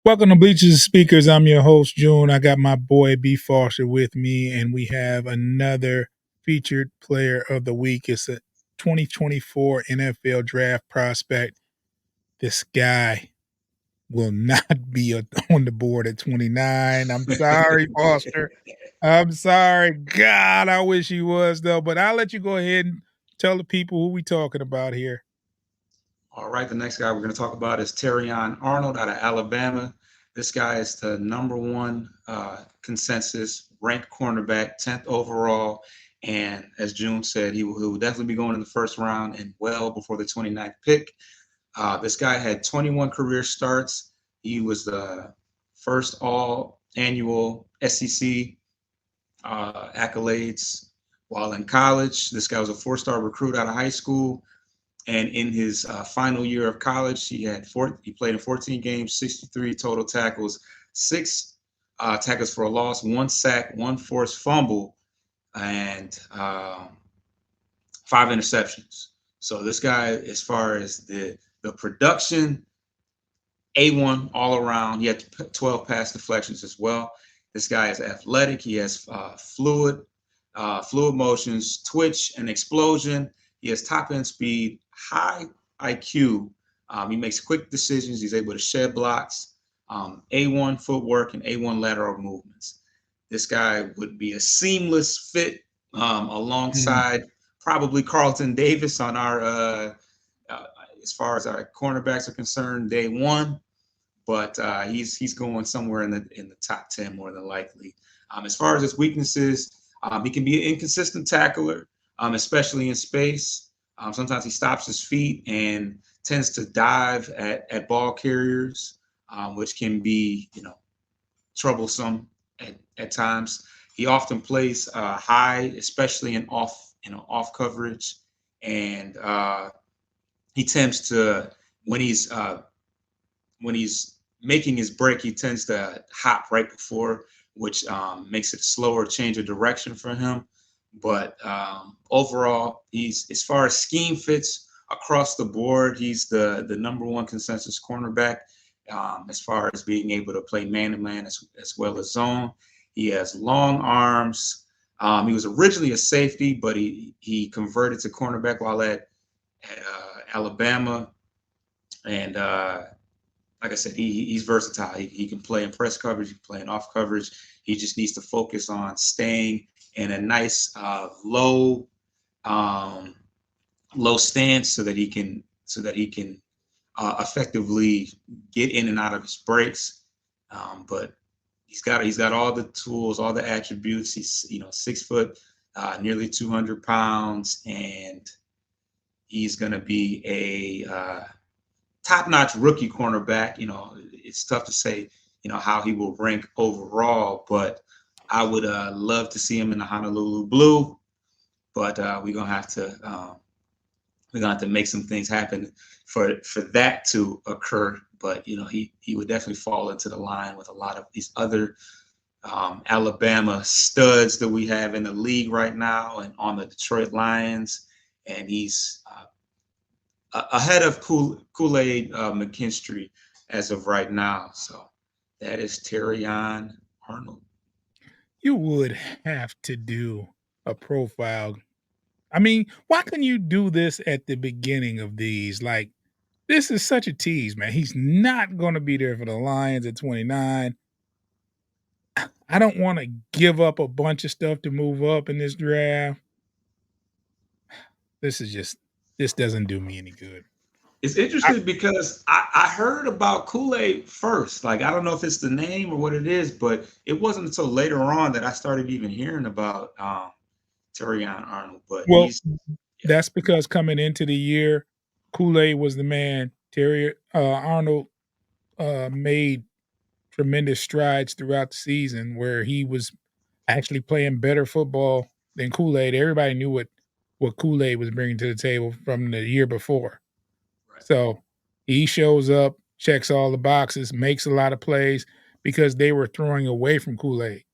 Welcome to Bleachers and Speakers. I'm your host, June. I got my boy B Foster with me, and we have another featured player of the week. It's a 2024 NFL draft prospect. This guy will not be on the board at 29. I'm sorry, Foster. I'm sorry. God, I wish he was, though. But I'll let you go ahead and tell the people who we talking about here. All right, the next guy we're going to talk about is Terrion Arnold out of Alabama. This guy is the number one consensus ranked cornerback, 10th overall. And as June said, he will definitely be going in the first round and well before the 29th pick. This guy had 21 career starts. He was the first all annual SEC accolades while in college. This guy was a four-star recruit out of high school. And in his final year of college, he played in 14 games, 63 total tackles, six tackles for a loss, one sack, one forced fumble, and five interceptions. So this guy, as far as the production, A1 all around. He had 12 pass deflections as well. This guy is athletic. He has fluid motions, twitch, and explosion. He has top end speed, high IQ. He makes quick decisions. He's able to shed blocks, A1 footwork, and A1 lateral movements. This guy would be a seamless fit alongside probably Carlton Davis on our, as far as our cornerbacks are concerned, day one. But he's going somewhere in the top 10 more than likely. As far as his weaknesses, he can be an inconsistent tackler, especially in space. Sometimes he stops his feet and tends to dive at ball carriers, which can be, troublesome at times. He often plays high, especially in off coverage, and he tends to when he's making his break, he tends to hop right before, which makes it a slower change of direction for him. But overall, he's, as far as scheme fits across the board, he's the number one consensus cornerback. As far as being able to play man-to-man as well as zone. He has long arms. He was originally a safety, but he converted to cornerback while at Alabama. And like I said, he's versatile. He can play in press coverage, he can play in off coverage. He just needs to focus on staying in a nice low stance so that he can effectively get in and out of his breaks. But he's got all the tools, all the attributes. He's 6 foot, nearly 200 pounds, and he's going to be a top-notch rookie cornerback. It's tough to say, how he will rank overall, but I would love to see him in the Honolulu Blue. But we're gonna have to make some things happen for that to occur. But he would definitely fall into the line with a lot of these other Alabama studs that we have in the league right now and on the Detroit Lions, and he's ahead of Kool-Aid McKinstry as of right now. So that is Terrion Arnold. You would have to do a profile. I mean, why couldn't you do this at the beginning of these? Like, this is such a tease, man. He's not going to be there for the Lions at 29. I don't want to give up a bunch of stuff to move up in this draft. This doesn't do me any good. It's interesting because I heard about Kool-Aid first. Like, I don't know if it's the name or what it is, but it wasn't until later on that I started even hearing about Terrion Arnold. But Well, that's because coming into the year, Kool-Aid was the man. Arnold made tremendous strides throughout the season where he was actually playing better football than Kool-Aid. Everybody knew what Kool-Aid was bringing to the table from the year before. Right. So he shows up, checks all the boxes, makes a lot of plays because they were throwing away from Kool-Aid.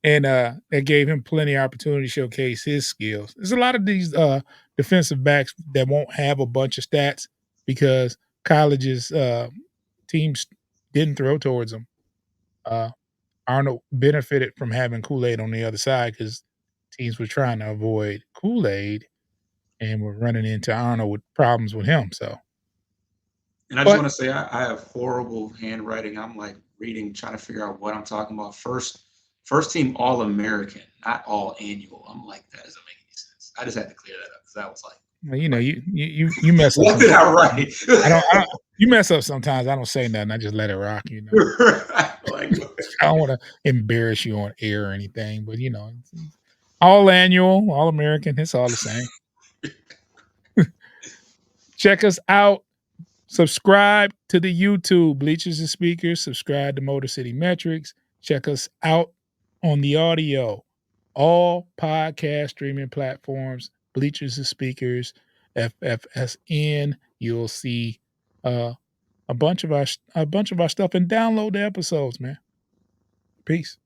And that gave him plenty of opportunity to showcase his skills. There's a lot of these defensive backs that won't have a bunch of stats because colleges teams didn't throw towards him. Uh, Arnold benefited from having Kool-Aid on the other side because teams were trying to avoid Kool-Aid and were running into Arnold with problems with him. So, And I just but want to say I have horrible handwriting. I'm like reading, trying to figure out what I'm talking about. First team All American, not All Annual. I'm like, that doesn't make any sense. I just had to clear that up because that was like, well, you know, like you mess up what did sometimes. I write? I don't you mess up sometimes. I don't say nothing. I just let it rock. Like, I don't want to embarrass you on air or anything, but it's all annual, all American. It's all the same. Check us out. Subscribe to the YouTube, Bleachers and Speakers. Subscribe to Motor City Metrics. Check us out on the audio, all podcast streaming platforms, Bleachers and Speakers, FFSN. You'll see a bunch of our stuff and download the episodes, man. Peace.